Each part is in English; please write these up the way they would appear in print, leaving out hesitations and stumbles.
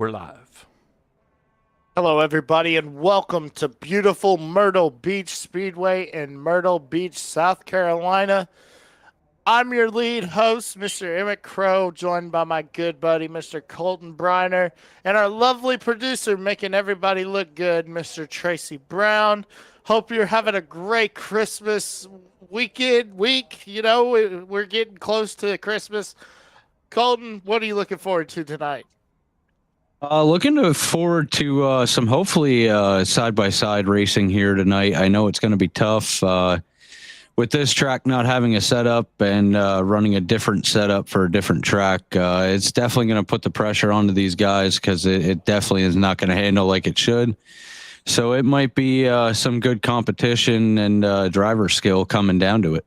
We're live. Hello, everybody, and welcome to beautiful Myrtle Beach Speedway in Myrtle Beach, South Carolina. I'm your lead host, Mr. Emmett Crow, joined by my good buddy, Mr. Colton Briner, and our lovely producer making everybody look good, Mr. Tracy Brown. Hope you're having a great Christmas week. You know, we're getting close to Christmas. Colton, what are you looking forward to tonight? Looking forward to some hopefully side-by-side racing here tonight. I know it's going to be tough with this track not having a setup and running a different setup for a different track. It's definitely going to put the pressure onto these guys because it definitely is not going to handle like it should. So it might be some good competition and driver skill coming down to it.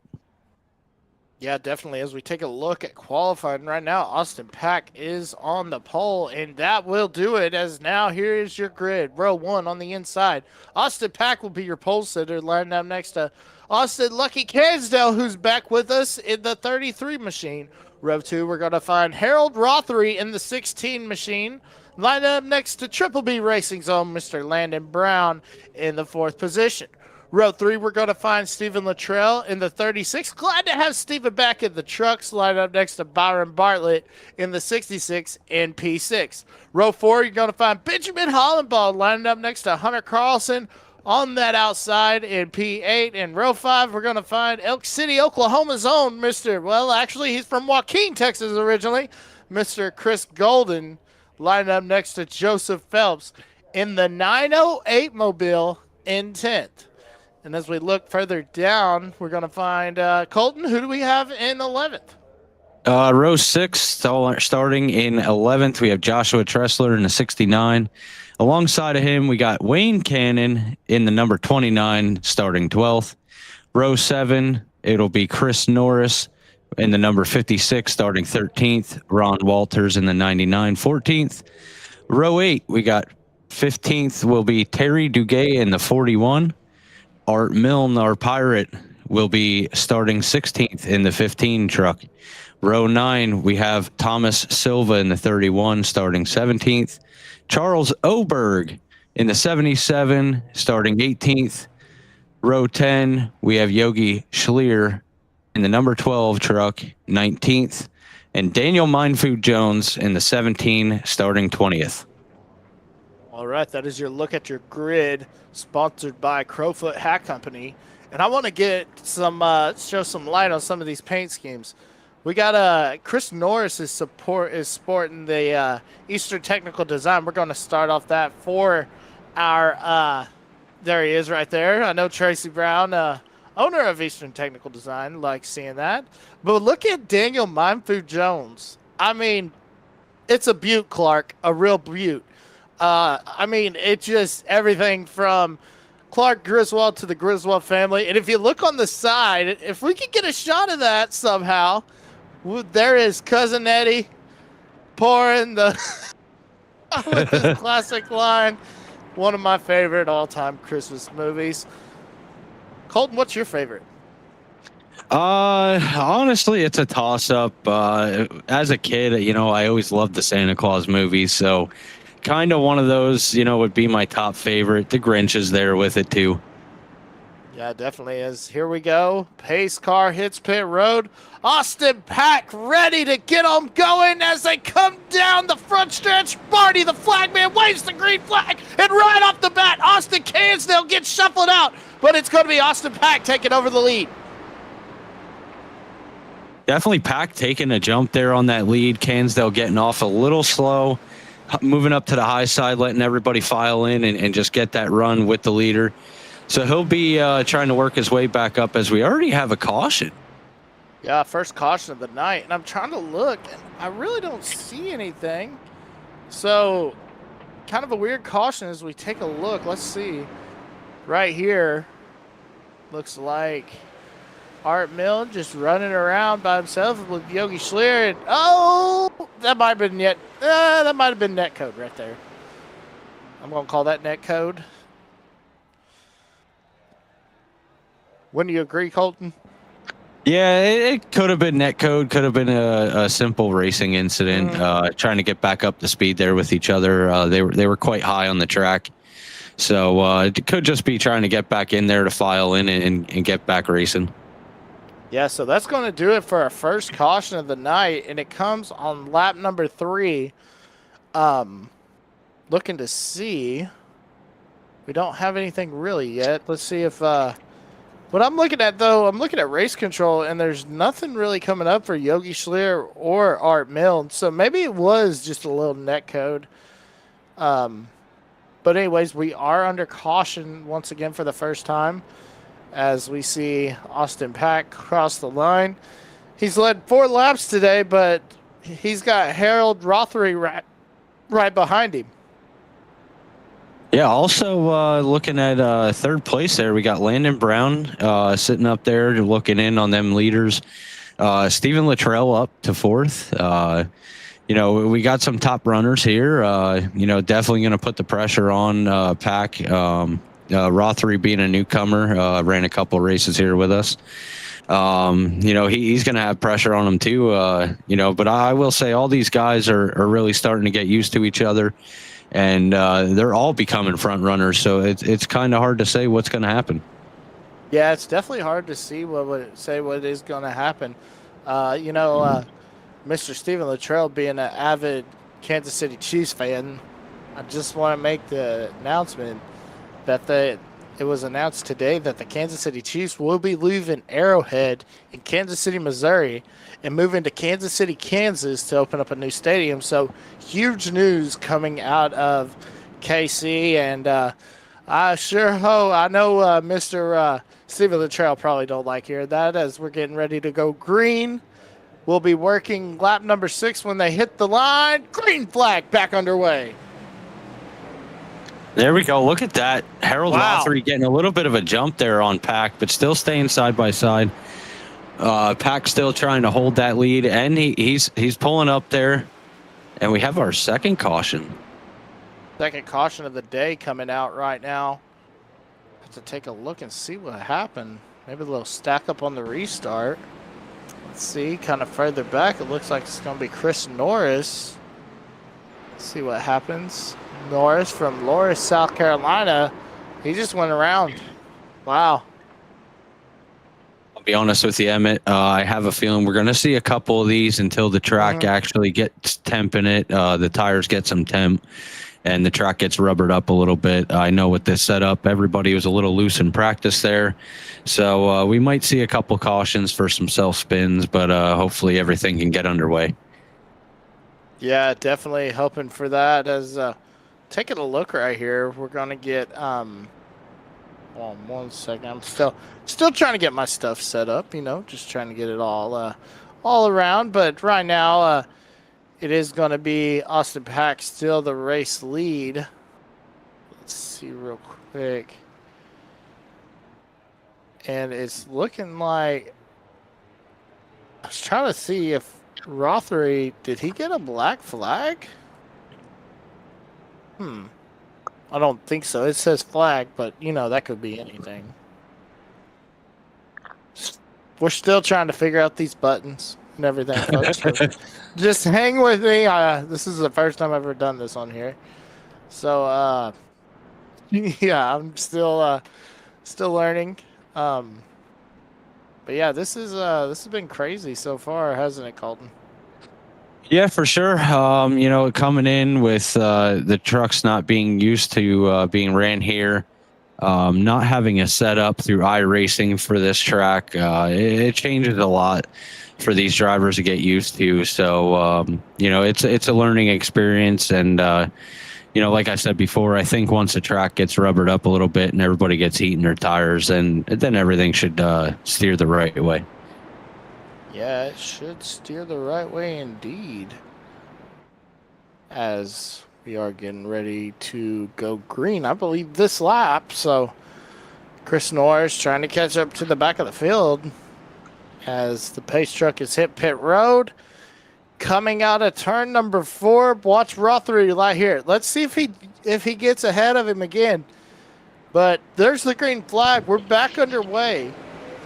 Yeah, definitely. As we take a look at qualifying right now, Austin Pack is on the pole, and that will do it. As now, here is your grid. Row 1 on the inside. Austin Pack will be your pole sitter, lined up next to Austin Lucky Cansdale, who's back with us in the 33 machine. Row 2, we're going to find Harold Rothery in the 16 machine. Lined up next to Triple B Racing's own Mr. Landon Brown in the 4th position. Row 3, we're going to find Stephen Luttrell in the 36. Glad to have Stephen back in the trucks, lined up next to Byron Bartlett in the 66 and P6. Row 4, you're going to find Benjamin Hollenball lined up next to Hunter Carlson on that outside in P8. And row 5, we're going to find Elk City, Oklahoma's own actually, he's from Joaquin, Texas originally, Mr. Chris Golden, lined up next to Joseph Phelps in the 908 Mobile in 10th. And as we look further down, we're going to find Colton. Who do we have in 11th? Row 6, starting in 11th, we have Joshua Tressler in the 69. Alongside of him, we got Wayne Cannon in the number 29, starting 12th. Row 7, it'll be Chris Norris in the number 56, starting 13th. Ron Walters in the 99, 14th. Row 8, we got 15th will be Terry Duguay in the 41. Art Milne, our pirate, will be starting 16th in the 15 truck. Row 9, we have Thomas Silva in the 31, starting 17th. Charles Oberg in the 77, starting 18th. Row 10, we have Yogi Schlier in the number 12 truck, 19th. And Daniel Mindfood Jones in the 17, starting 20th. All right, that is your look at your grid, sponsored by Crowfoot Hat Company. And I want to get some show some light on some of these paint schemes. We got Chris Norris is sporting the Eastern Technical Design. We're going to start off that for our there he is right there. I know Tracy Brown, owner of Eastern Technical Design, likes seeing that. But look at Daniel Mindfood Jones. I mean, it's a beaut, Clark, a real beaut. I mean, it just everything from Clark Griswold to the Griswold family. And if you look on the side, if we could get a shot of that somehow, there is Cousin Eddie pouring the with this classic line. One of my favorite all-time Christmas movies. Colton, what's your favorite? Honestly, it's a toss-up. As a kid, I always loved the Santa Claus movies, so kind of one of those, would be my top favorite. The Grinch is there with it too. Yeah, definitely is. Here we go. Pace car hits pit road. Austin Pack ready to get them going as they come down the front stretch. Marty, the flagman, waves the green flag. And right off the bat, Austin Cansdale gets shuffled out. But it's going to be Austin Pack taking over the lead. Definitely Pack taking a jump there on that lead. Cansdale getting off a little slow, moving up to the high side, letting everybody file in and just get that run with the leader. So he'll be trying to work his way back up as we already have a caution. Yeah, first caution of the night. And I'm trying to look, and I really don't see anything. So kind of a weird caution as we take a look. Let's see. Right here, looks like Art Milne just running around by himself with Yogi Schlier. And, that might have been net code right there. I'm going to call that net code. Wouldn't you agree, Colton? Yeah, it could have been netcode, could have been a simple racing incident, trying to get back up to speed there with each other. They were quite high on the track. So it could just be trying to get back in there to file in and get back racing. Yeah, so that's going to do it for our first caution of the night, and it comes on lap number 3. Looking to see. We don't have anything really yet. Let's see if what I'm looking at, though, I'm looking at race control, and there's nothing really coming up for Yogi Schleer or Art Milne. So maybe it was just a little net code. But anyways, we are under caution once again for the first time as we see Austin Pack cross the line. He's led 4 laps today, but he's got Harold Rothery right behind him. Yeah, also looking at third place there, we got Landon Brown sitting up there looking in on them leaders. Stephen Luttrell up to 4th. We got some top runners here. Definitely going to put the pressure on Pack. Rothery being a newcomer, ran a couple races here with us. He's going to have pressure on him too. But I will say all these guys are really starting to get used to each other. And they're all becoming front runners, so it's kind of hard to say what's going to happen. Yeah, it's definitely hard to see what is going to happen. Mr. Stephen Luttrell being an avid Kansas City Chiefs fan, I just want to make the announcement that it was announced today that the Kansas City Chiefs will be leaving Arrowhead in Kansas City, Missouri, and moving to Kansas City, Kansas to open up a new stadium. So huge news coming out of KC, and I know Mr. Stephen Luttrell probably don't like hearing that as we're getting ready to go green. We'll be working lap number 6 when they hit the line. Green flag back underway. There we go. Look at that. Harold Rothery getting a little bit of a jump there on Pack, but still staying side by side. Pack still trying to hold that lead, and he's pulling up there. And we have our second caution. Second caution of the day coming out right now. Have to take a look and see what happened. Maybe a little stack up on the restart. Let's see, kind of further back, it looks like it's going to be Chris Norris. Let's see what happens. Norris from Loris, South Carolina. He just went around. Wow. I'll be honest with you, Emmett. I have a feeling we're going to see a couple of these until the track actually gets temp in it. The tires get some temp, and the track gets rubbered up a little bit. I know with this setup, everybody was a little loose in practice there. So we might see a couple cautions for some self-spins, but hopefully everything can get underway. Yeah, definitely hoping for that. As taking a look right here, we're going to get... Hold on 1 second. I'm still trying to get my stuff set up, just trying to get it all around. But right now, it is going to be Austin Pack still the race lead. Let's see real quick. And it's looking like... I was trying to see if Rothery, did he get a black flag? I don't think so. It says flag, but, that could be anything. We're still trying to figure out these buttons and everything, folks. So just hang with me. This is the first time I've ever done this on here. So, yeah, I'm still learning. But, yeah, this has been crazy so far, hasn't it, Colton? Yeah, for sure. Coming in with the trucks not being used to being ran here, not having a setup through iRacing for this track, it changes a lot for these drivers to get used to. So, it's a learning experience. And, like I said before, I think once the track gets rubbered up a little bit and everybody gets heat in their tires, then everything should steer the right way. Yeah, it should steer the right way indeed. As we are getting ready to go green, I believe, this lap. So Chris Norris trying to catch up to the back of the field as the pace truck has hit pit road. Coming out of turn number 4, watch Rothery right here. Let's see if he gets ahead of him again. But there's the green flag. We're back underway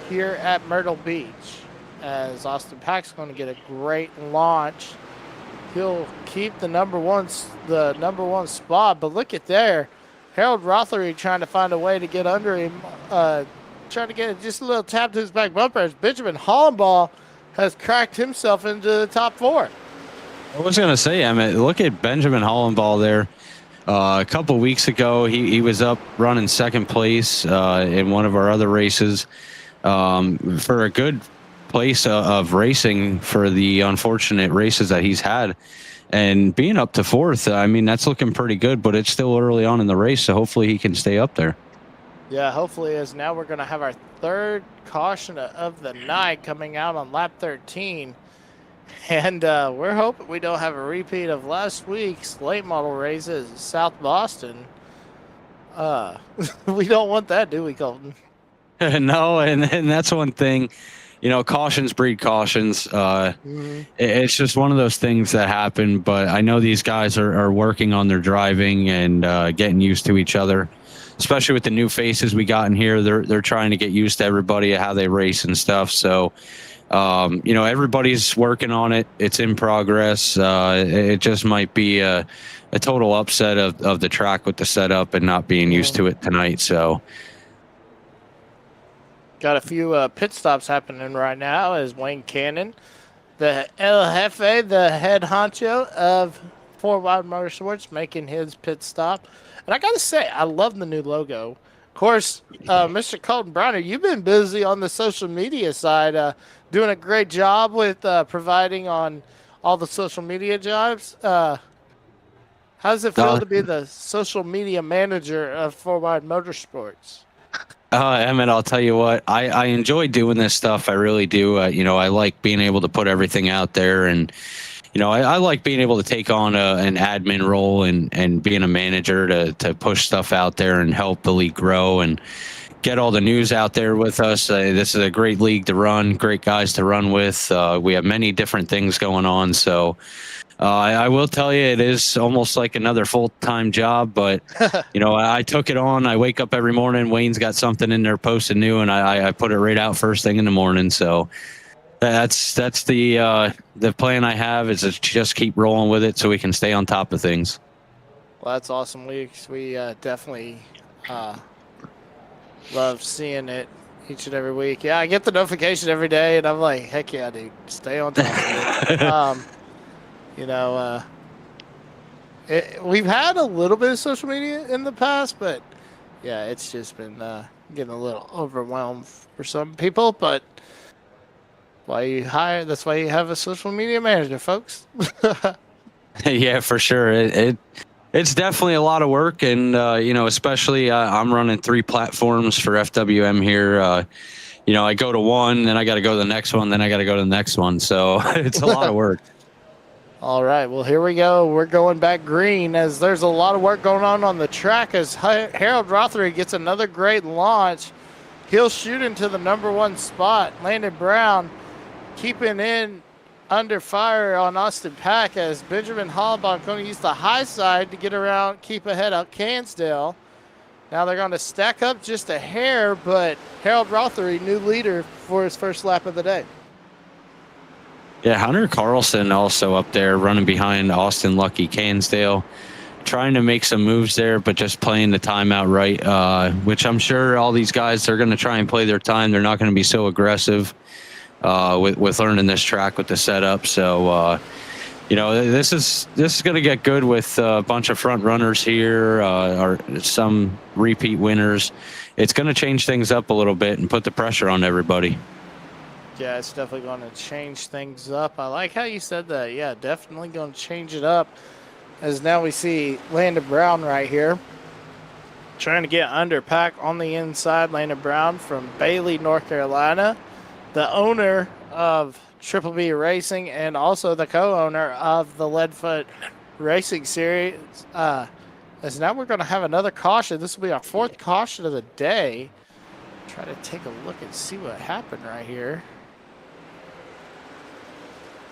here at Myrtle Beach. as Austin Pack's going to get a great launch. He'll keep the number one spot, but look at there. Harold Rothery trying to find a way to get under him, trying to get just a little tap to his back bumper as Benjamin Hollenball has cracked himself into the top 4. I was going to say, Emmett, look at Benjamin Hollenball there. A couple weeks ago, he was up running second place in one of our other races for a good place of racing for the unfortunate races that he's had. And being up to 4th, I mean, that's looking pretty good, but it's still early on in the race, so hopefully he can stay up there. Yeah, hopefully, as now we're going to have our 3rd caution of the night coming out on lap 13. And we're hoping we don't have a repeat of last week's late model races at South Boston. We don't want that, do we, Colton? No, and that's one thing. You know, cautions breed cautions. It's just one of those things that happen, but I know these guys are working on their driving and getting used to each other, especially with the new faces we got in here. They're trying to get used to everybody, how they race and stuff. So, you know, everybody's working on it. It's in progress. It just might be a total upset of the track with the setup and not being used to it tonight. So, got a few pit stops happening right now as Wayne Cannon, the El Jefe, the head honcho of 4 Wide Motorsports, making his pit stop. And I got to say, I love the new logo. Of course, Mr. Colton Browner, you've been busy on the social media side, doing a great job with providing on all the social media jobs. How does it feel to be the social media manager of 4 Wide Motorsports? Emmett, I'll tell you what, I enjoy doing this stuff. I really do. You know, I like being able to put everything out there, and you know, I like being able to take on an admin role and being a manager to push stuff out there and help the league grow and get all the news out there with us. This is a great league to run, great guys to run with. We have many different things going on, so I will tell you, it is almost like another full-time job, but you know, I took it on. I wake up every morning. Wayne's got something in there posted new, and I put it right out first thing in the morning. So that's the plan I have, is to just keep rolling with it so we can stay on top of things. Well, that's awesome. We definitely love seeing it each and every week. Yeah, I get the notification every day, and I'm like, heck yeah, dude, stay on top of it. You know, we've had a little bit of social media in the past, but yeah, it's just been getting a little overwhelmed for some people. But that's why you have a social media manager, folks. Yeah, for sure. It's definitely a lot of work, and you know, especially I'm running 3 platforms for FWM here. You know, I go to one, then I got to go to the next one, then I got to go to the next one. So it's a lot of work. All right, well, here we go. We're going back green as there's a lot of work going on the track as Harold Rothery gets another great launch. He'll shoot into the number 1 spot. Landon Brown keeping in under fire on Austin Pack as Benjamin Hollenbaum going to use the high side to get around, keep ahead of Cansdale. Now they're going to stack up just a hair, but Harold Rothery, new leader for his first lap of the day. Yeah, Hunter Carlson also up there running behind Austin Lucky Cansdale, trying to make some moves there, but just playing the timeout right, which I'm sure all these guys are going to try and play their time. They're not going to be so aggressive with learning this track with the setup. So, you know, this is going to get good with a bunch of front runners here, or some repeat winners. It's going to change things up a little bit and put the pressure on everybody. Yeah, it's definitely going to change things up. I like how you said that. Yeah, definitely going to change it up. As now we see Landon Brown right here trying to get under Pack on the inside. Landon Brown from Bailey, North Carolina, the owner of Triple B Racing and also the co-owner of the Leadfoot Racing Series. As now we're going to have another caution. This will be our 4th caution of the day. Try to take a look and see what happened right here.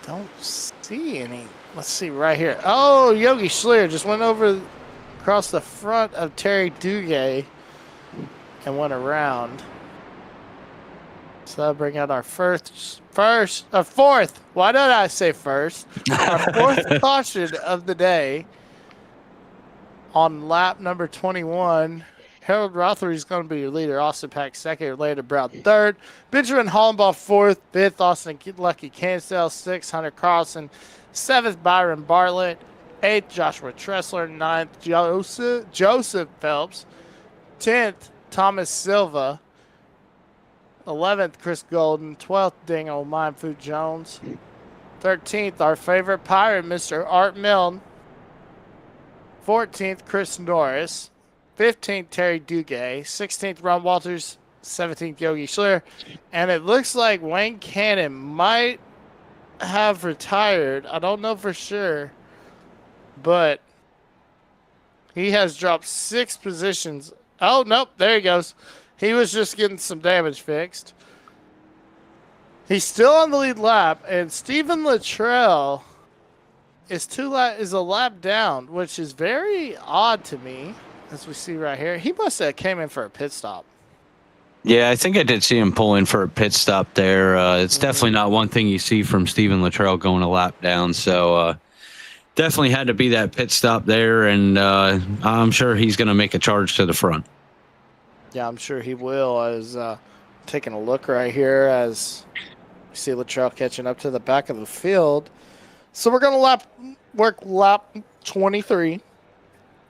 Don't see any. Let's see right here. Oh, Yogi Schleer just went over across the front of Terry Duguay and went around. So that'll bring out our fourth. Why did I say first? Our fourth caution of the day on lap number 21. Harold Rothery is going to be your leader. Austin Pack second. Later Brown third. Benjamin Hollenbaugh fourth. Fifth, Austin Lucky Cansdale. Sixth, Hunter Carlson. Seventh, Byron Bartlett. Eighth, Joshua Tressler. Ninth, Joseph Phelps. 10th, Thomas Silva. 11th, Chris Golden. 12th, Dingo Mindfood Jones. 13th, our favorite pirate, Mr. Art Milne. 14th, Chris Norris. 15th, Terry Duguay. 16th, Ron Walters. 17th, Yogi Schler. And it looks like Wayne Cannon might have retired. I don't know for sure. But he has dropped 6 positions. Oh, nope. There he goes. He was just getting some damage fixed. He's still on the lead lap. And Stephen Luttrell is a lap down, which is very odd to me, as we see right here. He must have came in for a pit stop. Yeah, I think I did see him pull in for a pit stop there. It's definitely not one thing you see from Stephen Luttrell going a lap down. So definitely had to be that pit stop there, and I'm sure he's going to make a charge to the front. Yeah, I'm sure he will. As taking a look right here as we see Luttrell catching up to the back of the field. So we're going to work lap 23,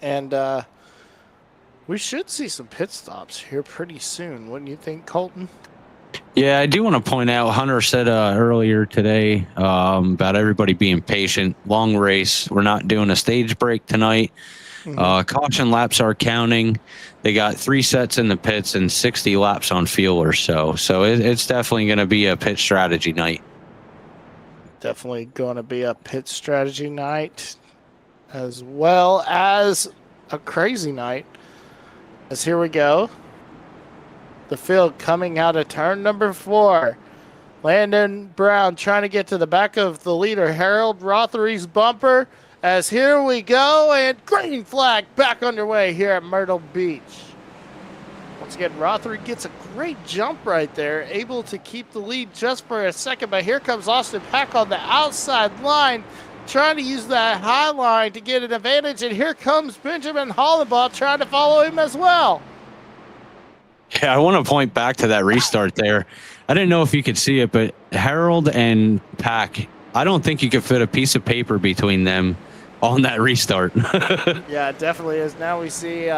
and we should see some pit stops here pretty soon. Wouldn't you think, Colton? Yeah, I do want to point out, Hunter said earlier today about everybody being patient. Long race. We're not doing a stage break tonight. Caution laps are counting. They got 3 sets in the pits and 60 laps on fuel or so. So it's definitely going to be a pit strategy night. Definitely going to be a pit strategy night, as well as a crazy night. As here we go. The field coming out of turn number 4. Landon Brown trying to get to the back of the leader, Harold Rothery's bumper. As here we go, and green flag back underway here at Myrtle Beach. Once again, Rothery gets a great jump right there, able to keep the lead just for a second. But here comes Austin Pack on the outside line, trying to use that high line to get an advantage. And here comes Benjamin Hollenbaugh trying to follow him as well. Yeah, I want to point back to that restart there. I didn't know if you could see it, but Harold and Pack, I don't think you could fit a piece of paper between them on that restart. Yeah, it definitely is. Now we see,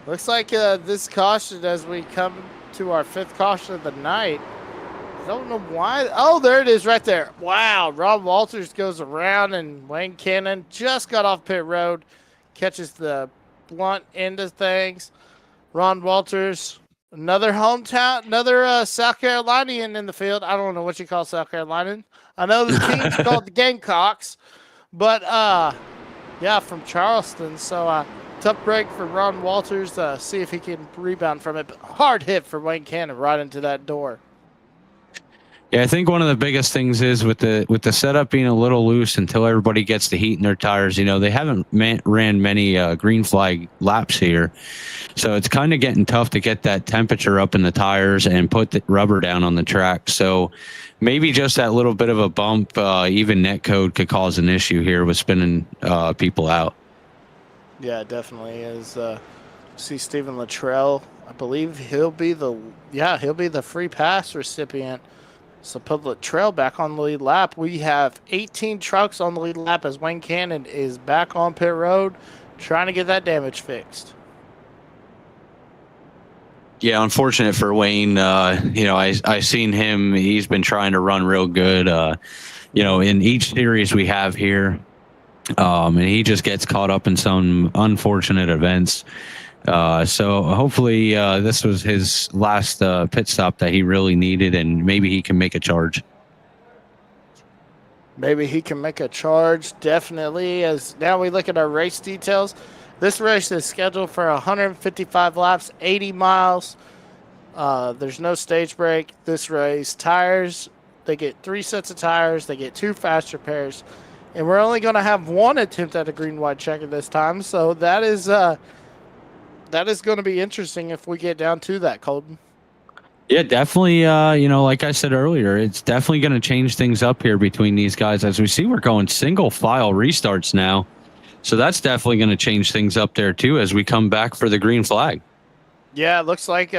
looks like this caution as we come to our 5th caution of the night. I don't know why. Oh, there it is right there. Wow, Rob Walters goes around, and Wayne Cannon just got off pit road, catches the blunt end of things. Ron Walters, another South Carolinian in the field. I don't know what you call South Carolinian. I know the team's called the Gamecocks, but yeah, from Charleston. So tough break for Ron Walters. See if he can rebound from it. But hard hit for Wayne Cannon right into that door. Yeah, I think one of the biggest things is with the setup being a little loose until everybody gets the heat in their tires. You know, they haven't ran many green flag laps here, so it's kind of getting tough to get that temperature up in the tires and put the rubber down on the track. So maybe just that little bit of a bump, even net code, could cause an issue here with spinning people out. Yeah, it definitely is. See Stephen Luttrell. I believe he'll be the free pass recipient. So put Luttrell back on the lead lap. We have 18 trucks on the lead lap as Wayne Cannon is back on pit road trying to get that damage fixed. Yeah, unfortunate for Wayne. I seen him. He's been trying to run real good. In each series we have here, and he just gets caught up in some unfortunate events. So hopefully this was his last pit stop that he really needed, and maybe he can make a charge. Maybe he can make a charge, definitely. As now we look at our race details. This race is scheduled for 155 laps, 80 miles. There's no stage break. This race, tires, they get 3 sets of tires. They get 2 fast repairs. And we're only going to have 1 attempt at a green-white checker this time. So that is going to be interesting if we get down to that, Colton. Yeah, definitely. Like I said earlier, it's definitely going to change things up here between these guys. As we see, we're going single file restarts now. So that's definitely going to change things up there too as we come back for the green flag. Yeah, it looks like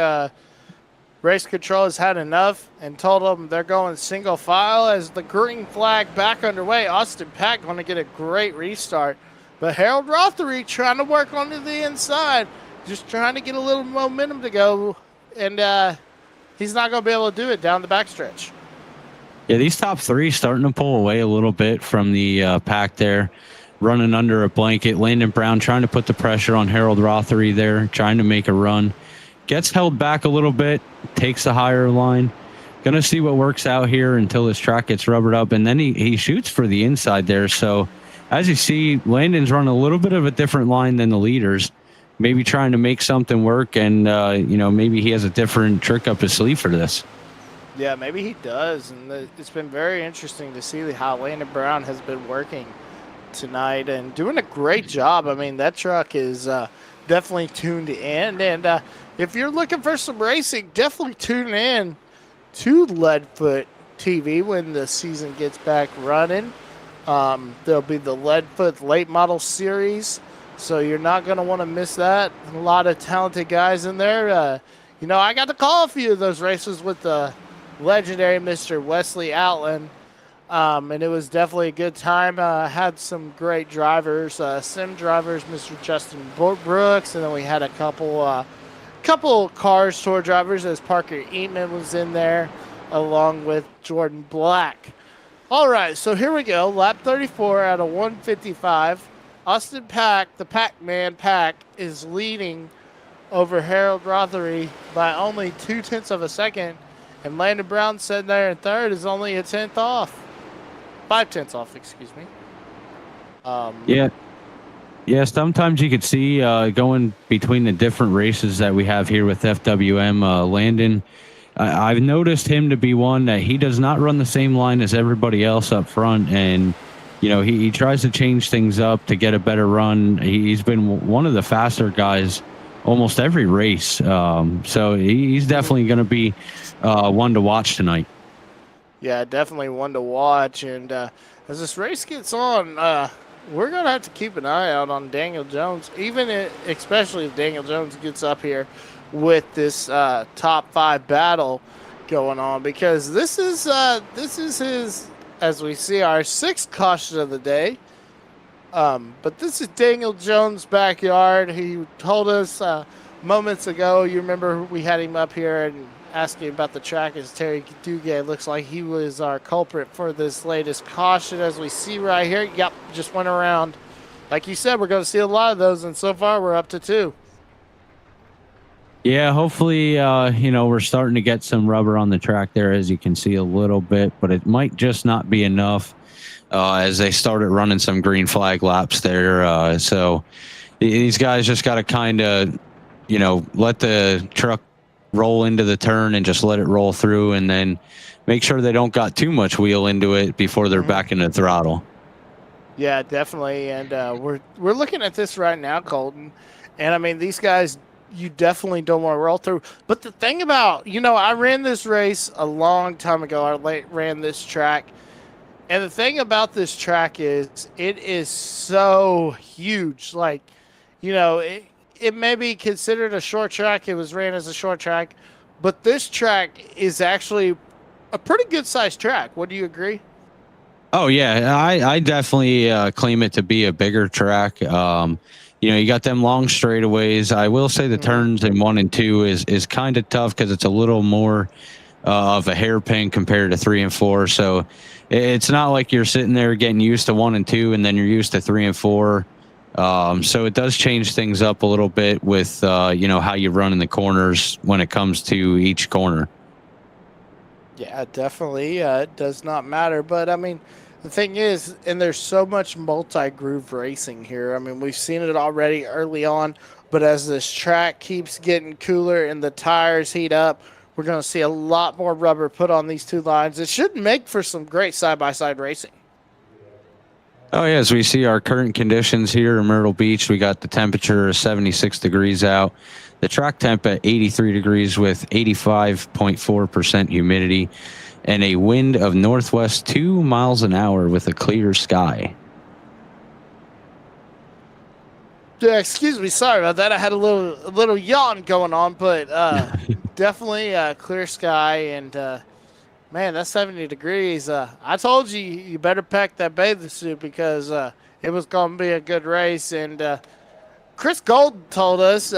race control has had enough and told them they're going single file as the green flag back underway. Austin Pack going to get a great restart. But Harold Rothery trying to work onto the inside, just trying to get a little momentum to go. And he's not going to be able to do it down the backstretch. Yeah, these top three starting to pull away a little bit from the pack there, running under a blanket. Landon Brown trying to put the pressure on Harold Rothery there, trying to make a run. Gets held back a little bit, takes the higher line. Going to see what works out here until this track gets rubbered up. And then he shoots for the inside there. So as you see, Landon's run a little bit of a different line than the leaders. Maybe trying to make something work. And, maybe he has a different trick up his sleeve for this. Yeah, maybe he does. And it's been very interesting to see how Landon Brown has been working tonight and doing a great job. I mean, that truck is definitely tuned in. And if you're looking for some racing, definitely tune in to Leadfoot TV when the season gets back running. There'll be the Leadfoot Late Model Series, so you're not going to want to miss that. A lot of talented guys in there. I got to call a few of those races with the legendary Mr. Wesley Outland. And it was definitely a good time. Had some great drivers, sim drivers, Mr. Justin Brooks, and then we had a couple cars tour drivers as Parker Eatman was in there, along with Jordan Black. All right, so here we go. Lap 34 out of 155. Austin Pack, the Pac-Man Pack, is leading over Harold Rothery by only 0.2 of a second. And Landon Brown sitting there in third is only a 10th off. 0.5 off, excuse me. Yeah, sometimes you could see going between the different races that we have here with FWM. Landon, I've noticed him to be one that he does not run the same line as everybody else up front. And, he tries to change things up to get a better run. He's been one of the faster guys almost every race. So he's definitely going to be one to watch tonight. Yeah, definitely one to watch. And as this race gets on, we're going to have to keep an eye out on Daniel Jones, especially if Daniel Jones gets up here with this top 5 battle going on, because this is his, as we see, our 6th caution of the day. But this is Daniel Jones' backyard. He told us moments ago, you remember we had him up here and asking about the track as Terry Duguay looks like he was our culprit for this latest caution, as we see right here. Yep, just went around. Like you said, we're going to see a lot of those, and so far we're up to 2. Yeah, hopefully, we're starting to get some rubber on the track there, as you can see a little bit, but it might just not be enough as they started running some green flag laps there. So these guys just got to kind of, let the truck roll into the turn and just let it roll through, and then make sure they don't got too much wheel into it before they're back in the throttle. Yeah, definitely. And we're looking at this right now, Colton. And I mean, these guys, you definitely don't want to roll through. But the thing about, I ran this race a long time ago. I ran this track. And the thing about this track is it is so huge. Like, it may be considered a short track. It was ran as a short track. But this track is actually a pretty good sized track. Would you agree? Oh, yeah. I definitely claim it to be a bigger track. You got them long straightaways. I will say the turns in 1 and 2 is kind of tough because it's a little more of a hairpin compared to 3 and 4. So it's not like you're sitting there getting used to 1 and 2 and then you're used to 3 and 4. So it does change things up a little bit with, how you run in the corners when it comes to each corner. Yeah, definitely. It does not matter. But, I mean, the thing is, and there's so much multi-groove racing here. I mean, we've seen it already early on, but as this track keeps getting cooler and the tires heat up, we're going to see a lot more rubber put on these two lines. It should make for some great side-by-side racing. Oh, yeah, as we see our current conditions here in Myrtle Beach, we got the temperature 76 degrees out, the track temp at 83 degrees with 85.4% humidity, and a wind of northwest 2 miles an hour with a clear sky. Yeah, excuse me, sorry about that. I had a little yawn going on, but definitely clear sky and man, that's 70 degrees. I told you you better pack that bathing suit because it was going to be a good race. And Chris Golden told us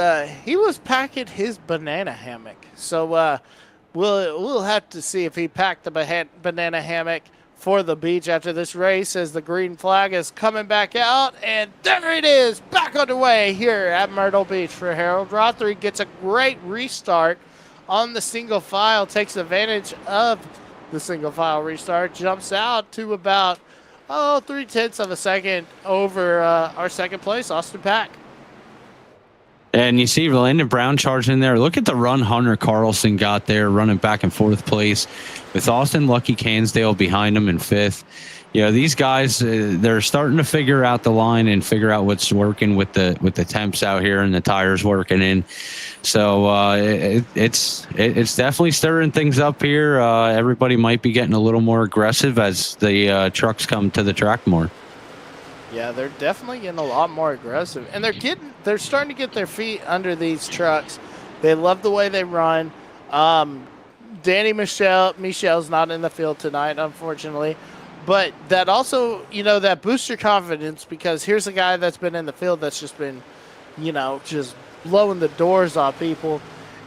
he was packing his banana hammock. So we'll have to see if he packed the banana hammock for the beach after this race as the green flag is coming back out. And there it is, back underway here at Myrtle Beach for Harold Rothery. Gets a great restart on the single file, takes advantage of the single file restart, jumps out to about 3/10 of a second over our second place, Austin Pack. And you see Landon Brown charging there. Look at the run Hunter Carlson got there, running back in fourth place with Austin Lucky Cansdale behind him in fifth. You know, these guys, they're starting to figure out the line and figure out what's working with the temps out here and the tires working in. So it's definitely stirring things up here. Everybody might be getting a little more aggressive as the trucks come to the track more. Yeah, they're definitely getting a lot more aggressive, and they're starting to get their feet under these trucks. They love the way they run. Danny Michel's not in the field tonight, unfortunately, but that also, that boosts your confidence because here's a guy that's been in the field that's just been, just blowing the doors off people,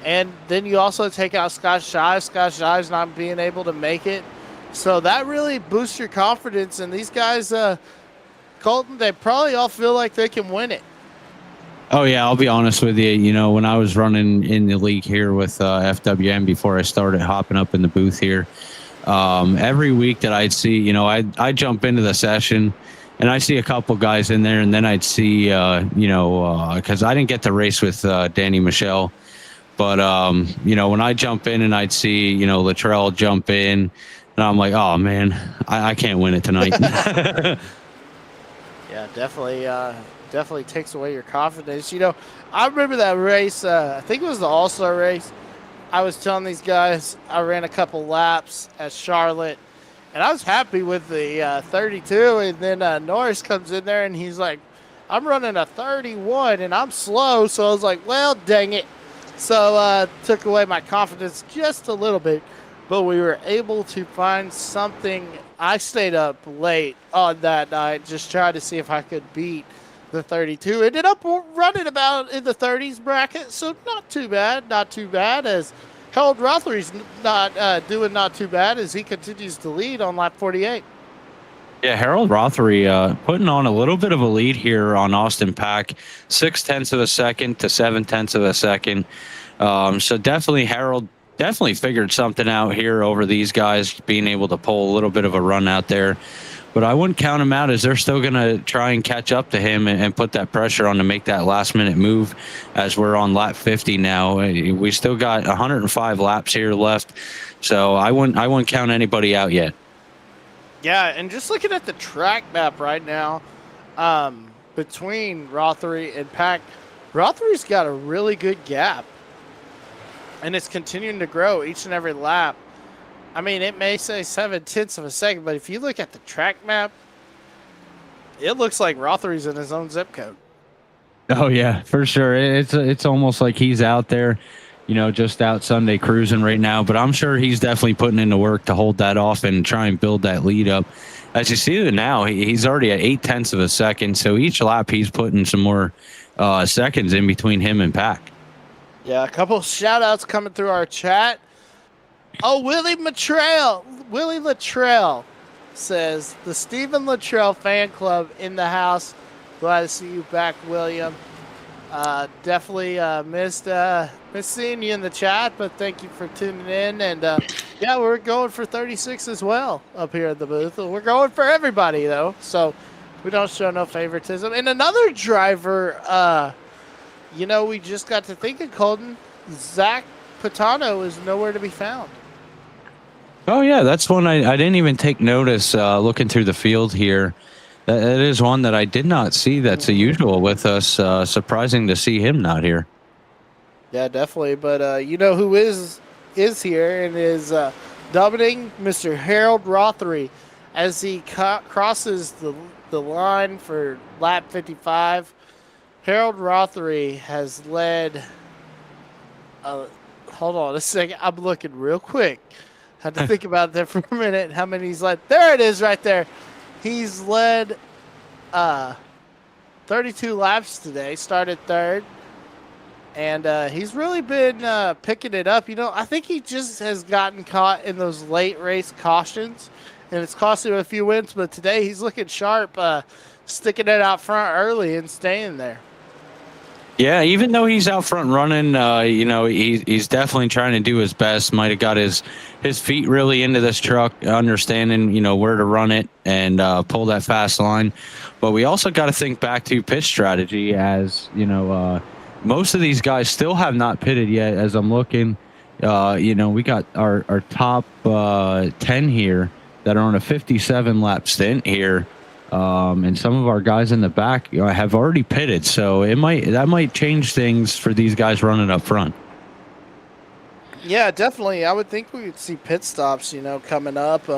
and then you also take out Scott Shives. Scott Shives not being able to make it, so that really boosts your confidence. And these guys, Colton, they probably all feel like they can win it. Oh, yeah, I'll be honest with you. You know, when I was running in the league here with FWM before I started hopping up in the booth here, every week that I'd see, I'd jump into the session and I see a couple guys in there, and then I'd see, because I didn't get to race with Danny Michel, but, when I jump in and I'd see, Latrell jump in, and I'm like, oh, man, I can't win it tonight. Yeah, definitely takes away your confidence. I remember that race. I think it was the All-Star race. I was telling these guys I ran a couple laps at Charlotte, and I was happy with the 32. And then Norris comes in there, and he's like, I'm running a 31, and I'm slow. So I was like, well, dang it. So took away my confidence just a little bit. But we were able to find something. I stayed up late on that night, just trying to see if I could beat the 32. Ended up running about in the 30s bracket, so not too bad. Not too bad, as Harold Rothery's doing not too bad as he continues to lead on lap 48. Yeah, Harold Rothery putting on a little bit of a lead here on Austin Pack, 0.6 of a second to 0.7 of a second. So definitely Harold figured something out here over these guys, being able to pull a little bit of a run out there. But I wouldn't count him out, as they're still going to try and catch up to him and put that pressure on to make that last-minute move as we're on lap 50 now. We still got 105 laps here left, so I wouldn't count anybody out yet. Yeah, and just looking at the track map right now, between Rothery and Pack, Rothery's got a really good gap. And it's continuing to grow each and every lap. I mean, it may say 0.7 of a second, but if you look at the track map, it looks like Rothery's in his own zip code. Oh, yeah, for sure. It's almost like he's out there, just out Sunday cruising right now. But I'm sure he's definitely putting in the work to hold that off and try and build that lead up. As you see it now, he's already at 0.8 of a second. So each lap he's putting some more seconds in between him and Pack. Yeah, a couple shout-outs coming through our chat. Oh, Willie Latrell says, the Stephen Latrell fan club in the house. Glad to see you back, William. Definitely missed seeing you in the chat, but thank you for tuning in. And, yeah, we're going for 36 as well up here at the booth. We're going for everybody, though, so we don't show no favoritism. And another driver, we just got to thinking, Colton, Zach Patano is nowhere to be found. Oh, yeah, that's one I didn't even take notice looking through the field here. That is one that I did not see. That's a usual with us. Surprising to see him not here. Yeah, definitely. But you know who is here and is dominating? Mr. Harold Rothery as he crosses the line for lap 55. Harold Rothery has led. Hold on a second. I'm looking real quick. Had to think about that for a minute. How many he's led? There it is, right there. He's led 32 laps today. Started third. And he's really been picking it up. You know, I think he just has gotten caught in those late race cautions, and it's cost him a few wins. But today he's looking sharp, sticking it out front early and staying there. Yeah, even though he's out front running, you know, he's definitely trying to do his best. Might have got his feet really into this truck, understanding, you know, where to run it and pull that fast line. But we also got to think back to pit strategy, as, you know, most of these guys still have not pitted yet. As I'm looking, you know, we got our top 10 here that are on a 57 lap stint here. And some of our guys in the back have already pitted, so that might change things for these guys running up front. Yeah, definitely. I would think we would see pit stops, you know, coming up.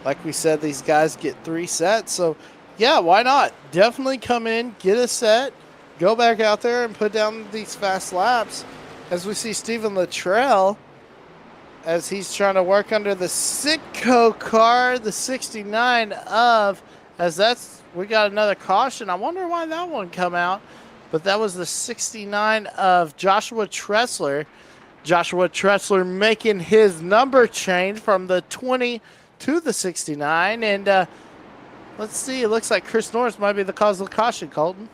Like we said, these guys get 3 sets, so yeah, why not? Definitely come in, get a set, go back out there and put down these fast laps. As we see Stephen Luttrell, as he's trying to work under the Sitco car, the 69 of. We got another caution. I wonder why that one come out, but that was the 69 of Joshua Tressler. Joshua Tressler making his number change from the 20 to the 69, and let's see. It looks like Chris Norris might be the cause of the caution, Colton.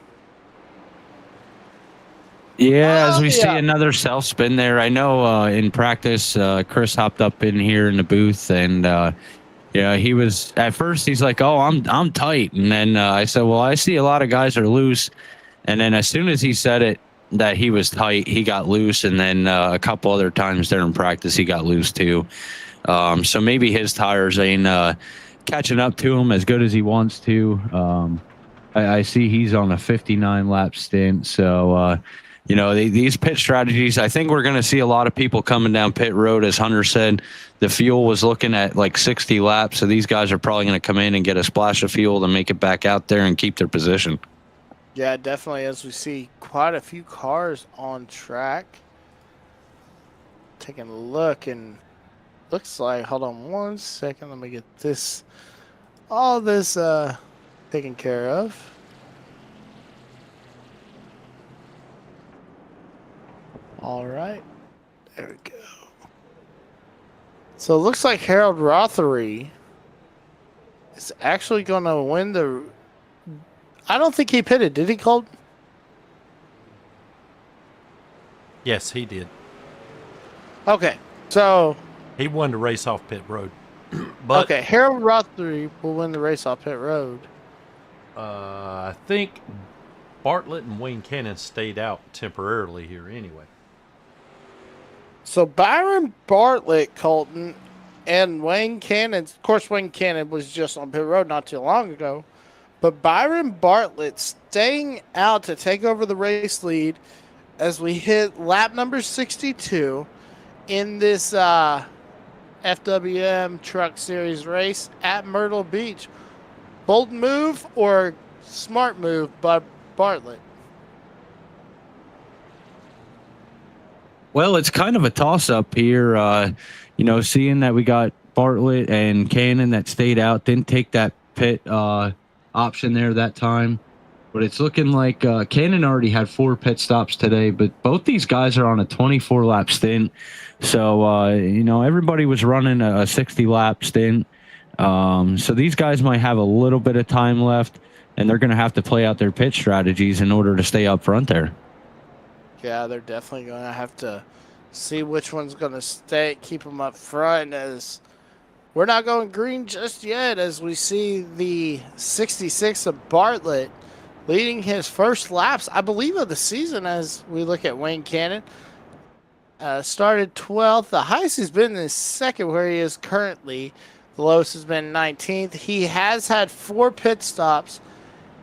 Yeah, as we see another self spin there. I know in practice, Chris hopped up in here in the booth and. Yeah, he was at first. He's like, "Oh, I'm tight," and then I said, "Well, I see a lot of guys are loose." And then as soon as he said it that he was tight, he got loose, and then a couple other times there in practice he got loose too. So maybe his tires ain't catching up to him as good as he wants to. I see he's on a 59 lap stint, so. You know, these pit strategies, I think we're going to see a lot of people coming down pit road. As Hunter said, the fuel was looking at like 60 laps. So these guys are probably going to come in and get a splash of fuel to make it back out there and keep their position. Yeah, definitely. As we see quite a few cars on track. Taking a look, and looks like, hold on one second. Let me get all this taken care of. All right, there we go. So it looks like Harold Rothery is actually going to win the. I don't think he pitted. Did he, Colt? Yes, he did. Okay, so he won the race off pit road. But okay, Harold Rothery will win the race off pit road. I think Bartlett and Wayne Cannon stayed out temporarily here anyway. So Byron Bartlett, Colton, and Wayne Cannon. Of course, Wayne Cannon was just on pit road not too long ago. But Byron Bartlett staying out to take over the race lead as we hit lap number 62 in this FWM Truck Series race at Myrtle Beach. Bold move or smart move by Bartlett? Well, it's kind of a toss-up here, you know, seeing that we got Bartlett and Cannon that stayed out, didn't take that pit option there that time. But it's looking like Cannon already had 4 pit stops today, but both these guys are on a 24-lap stint. So, you know, everybody was running a 60-lap stint. So these guys might have a little bit of time left, and they're going to have to play out their pit strategies in order to stay up front there. Yeah, they're definitely going to have to see which one's going to keep them up front, as we're not going green just yet, as we see the 66 of Bartlett leading his first laps, I believe, of the season. As we look at Wayne Cannon, started 12th. The highest he's been in second, where he is currently. The lowest has been 19th. He has had 4 pit stops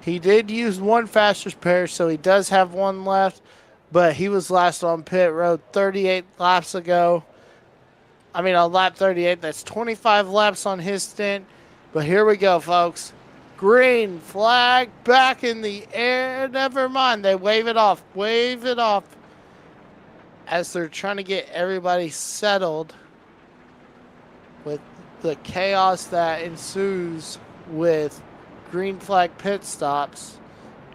He did use one faster pair, so he does have one left, but he was last on pit road 38 laps ago. I mean, on lap 38, that's 25 laps on his stint. But here we go, folks. Green flag back in the air. Never mind. They wave it off. Wave it off. As they're trying to get everybody settled with the chaos that ensues with green flag pit stops.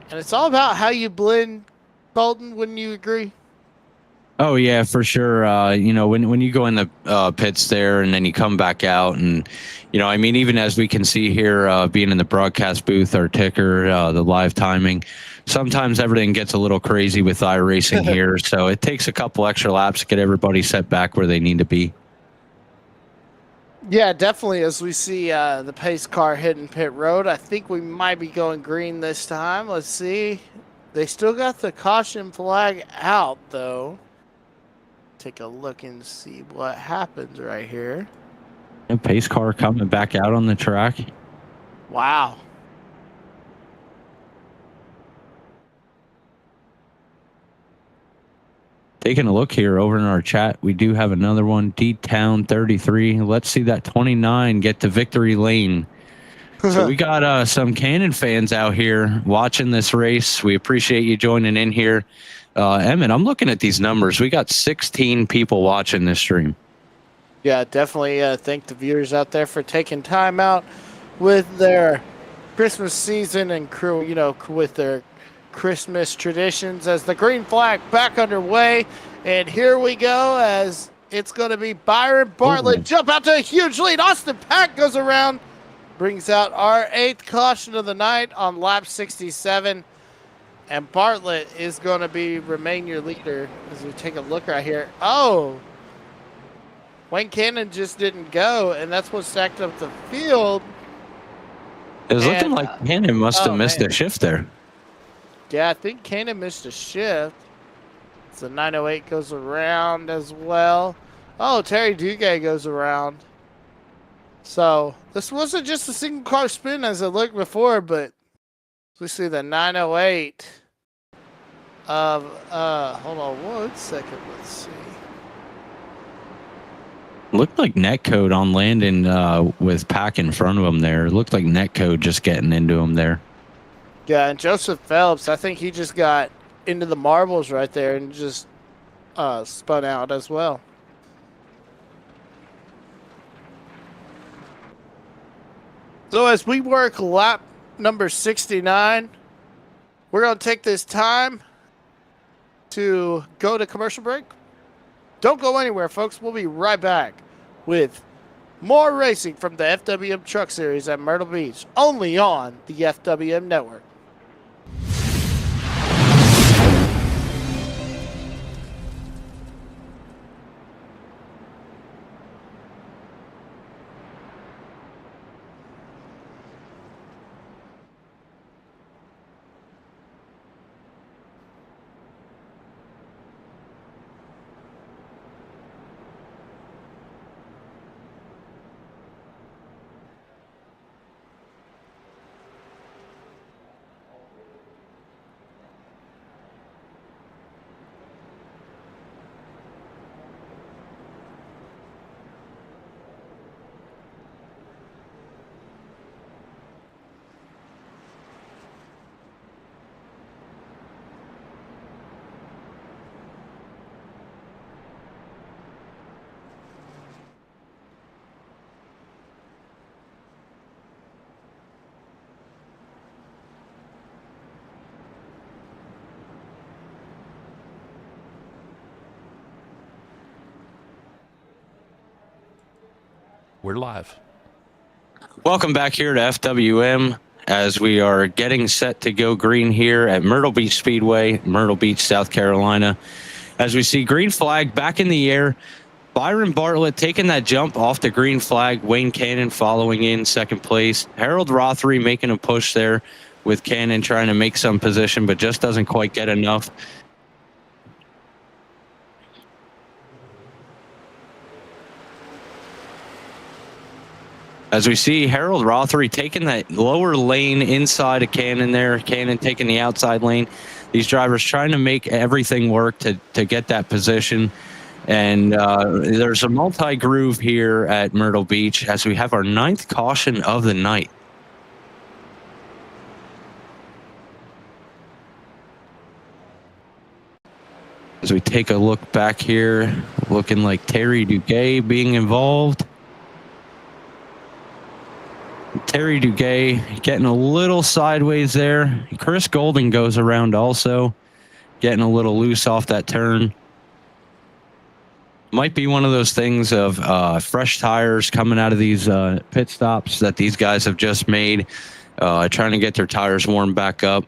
And it's all about how you blend, Colton, wouldn't you agree? Oh yeah, for sure. When you go in the pits there and then you come back out, and I mean, even as we can see here, being in the broadcast booth, our ticker, the live timing, sometimes everything gets a little crazy with iRacing here. So it takes a couple extra laps to get everybody set back where they need to be. Yeah, definitely. As we see the pace car hitting pit road, I think we might be going green this time. Let's see. They still got the caution flag out, though. Take a look and see what happens right here. And pace car coming back out on the track. Wow. Taking a look here over in our chat, we do have another one, D-Town 33. Let's see that 29 get to victory lane. So we got some Cannon fans out here watching this race. We appreciate you joining in here. Emmett, I'm looking at these numbers. We got 16 people watching this stream. Yeah, definitely thank the viewers out there for taking time out with their Christmas season and with their Christmas traditions as the green flag back underway. And here we go as it's going to be Byron Bartlett jump out to a huge lead. Austin Pack goes around, brings out our 8th caution of the night on lap 67. And Bartlett is going to remain your leader as we take a look right here. Oh, Wayne Cannon just didn't go, and that's what stacked up the field. It was looking like Cannon must have missed a shift there. Yeah, I think Cannon missed a shift. So 908 goes around as well. Oh, Terry Duguay goes around. So this wasn't just a single car spin as it looked before, but we see the 908 of hold on 1 second, let's see. Looked like netcode on Landon with Pack in front of him there. It looked like netcode just getting into him there. Yeah, and Joseph Phelps, I think he just got into the marbles right there and just spun out as well. So as we work lap number 69, we're going to take this time to go to commercial break. Don't go anywhere, folks. We'll be right back with more racing from the FWM Truck Series at Myrtle Beach, only on the FWM Network. We're live. Welcome back here to FWM as we are getting set to go green here at Myrtle Beach Speedway, Myrtle Beach, South Carolina. As we see green flag back in the air, Byron Bartlett taking that jump off the green flag, Wayne Cannon following in second place. Harold Rothery making a push there with Cannon trying to make some position, but just doesn't quite get enough. As we see Harold Rothery taking that lower lane inside of Cannon there. Cannon taking the outside lane. These drivers trying to make everything work to get that position. And there's a multi-groove here at Myrtle Beach as we have our 9th caution of the night. As we take a look back here, looking like Terry Duguay being involved. Terry Duguay getting a little sideways there. Chris Golden goes around also, getting a little loose off that turn. Might be one of those things of fresh tires coming out of these pit stops that these guys have just made, trying to get their tires warmed back up.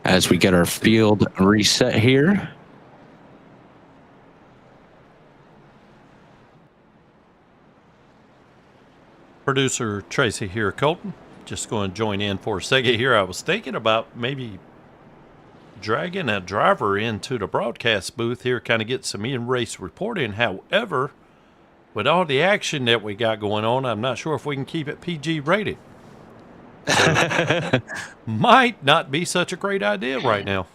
As we get our field reset here. Producer Tracy here, Colton. Just going to join in for a second here. I was thinking about maybe dragging a driver into the broadcast booth here, kind of get some in-race reporting. However, with all the action that we got going on, I'm not sure if we can keep it PG rated. So, might not be such a great idea right now.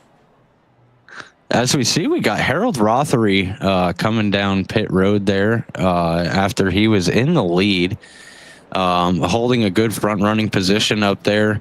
As we see, we got Harold Rothery coming down pit road there after he was in the lead. Holding a good front running position up there.